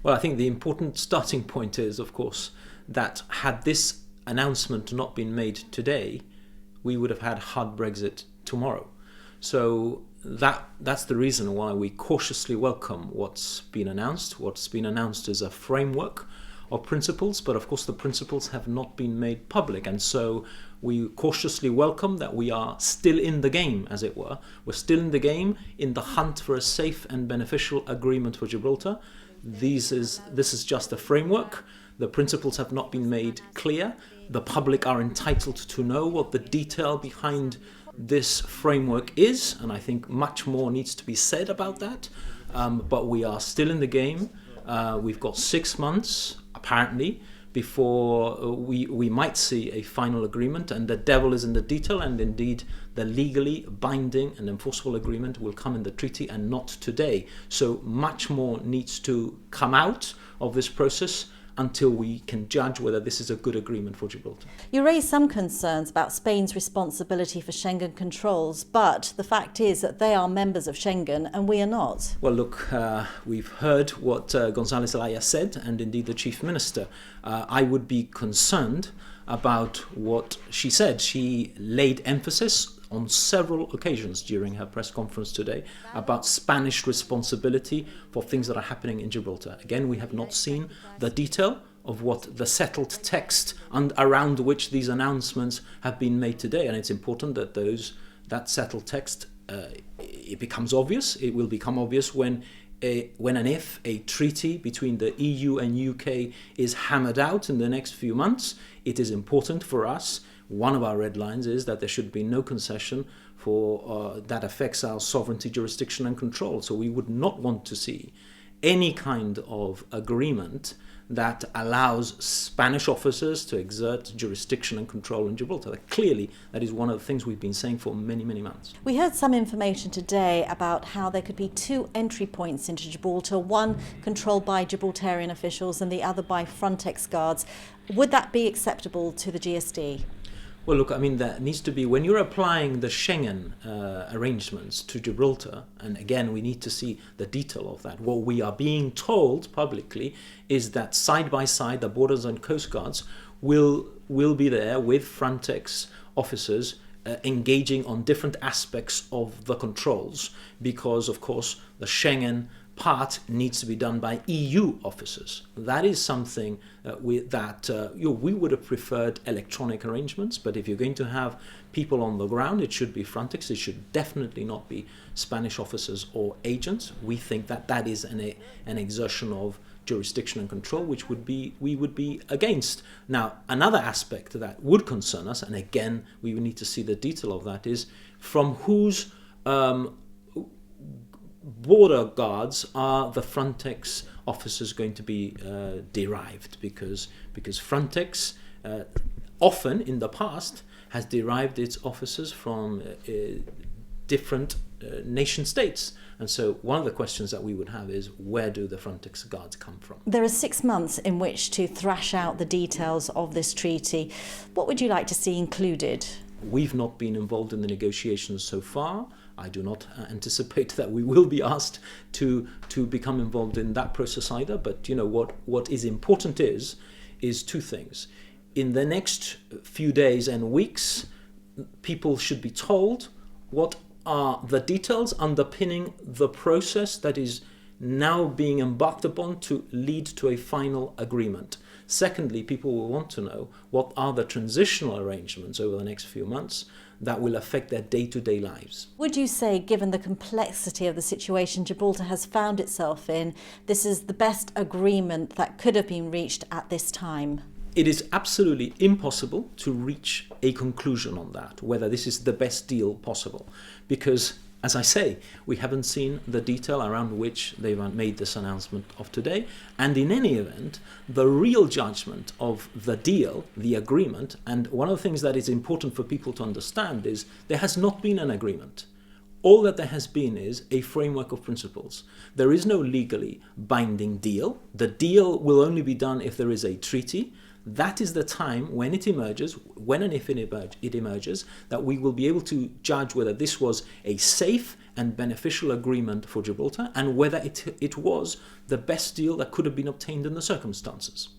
Well, I think the important starting point is, of course, that had this announcement not been made today, we would have had hard Brexit tomorrow. So that's the reason why we cautiously welcome what's been announced. What's been announced is a framework of principles, but of course the principles have not been made public, and so we cautiously welcome that we are still in the game, as it were. We're still in the game in the hunt for a safe and beneficial agreement for Gibraltar. This is just a framework. The principles have not been made clear. The public are entitled to know what the detail behind this framework is, and I think much more needs to be said about that. But we are still in the game. We've got 6 months, apparently, before we might see a final agreement, and the devil is in the detail, and indeed the legally binding and enforceable agreement will come in the treaty and not today. So much more needs to come out of this process until we can judge whether this is a good agreement for Gibraltar. You raised some concerns about Spain's responsibility for Schengen controls, but the fact is that they are members of Schengen and we are not. Well, look, we've heard what González Laya said, and indeed the Chief Minister. I would be concerned about what she said. She laid emphasis on several occasions during her press conference today about Spanish responsibility for things that are happening in Gibraltar. Again, we have not seen the detail of what the settled text and around which these announcements have been made today, and it's important that that settled text it becomes obvious. It will become obvious when and if a treaty between the EU and UK is hammered out in the next few months. It is important for us. One of our red lines is that there should be no concession for that affects our sovereignty, jurisdiction and control. So we would not want to see any kind of agreement that allows Spanish officers to exert jurisdiction and control in Gibraltar. Clearly, that is one of the things we've been saying for many, many months. We heard some information today about how there could be 2 entry points into Gibraltar, one controlled by Gibraltarian officials and the other by Frontex guards. Would that be acceptable to the GSD? Well, look, I mean, there needs to be, when you're applying the Schengen arrangements to Gibraltar, and again, we need to see the detail of that. What we are being told publicly is that side by side, the borders and coast guards will be there with Frontex officers engaging on different aspects of the controls, because, of course, the Schengen part needs to be done by EU officers. That is something we would have preferred electronic arrangements, but if you're going to have people on the ground, it should be Frontex. It should definitely not be Spanish officers or agents. We think that is an exertion of jurisdiction and control, which we would be against. Now, another aspect that would concern us, and again, we would need to see the detail of that, is from whose border guards are the Frontex officers going to be derived, because Frontex often in the past has derived its officers from different nation states. And so one of the questions that we would have is, where do the Frontex guards come from? There are 6 months in which to thrash out the details of this treaty. What would you like to see included? We've not been involved in the negotiations so far. I do not anticipate that we will be asked to become involved in that process either. But what is important is 2 things. In the next few days and weeks, people should be told what are the details underpinning the process that is now being embarked upon to lead to a final agreement. Secondly, people will want to know what are the transitional arrangements over the next few months that will affect their day-to-day lives. Would you say, given the complexity of the situation Gibraltar has found itself in, this is the best agreement that could have been reached at this time? It is absolutely impossible to reach a conclusion on that, whether this is the best deal possible, because, as I say, we haven't seen the detail around which they've made this announcement of today. And in any event, the real judgment of the deal, the agreement, and one of the things that is important for people to understand is there has not been an agreement. All that there has been is a framework of principles. There is no legally binding deal. The deal will only be done if there is a treaty. That is the time when it emerges, when and if it emerges, that we will be able to judge whether this was a safe and beneficial agreement for Gibraltar, and whether it was the best deal that could have been obtained in the circumstances.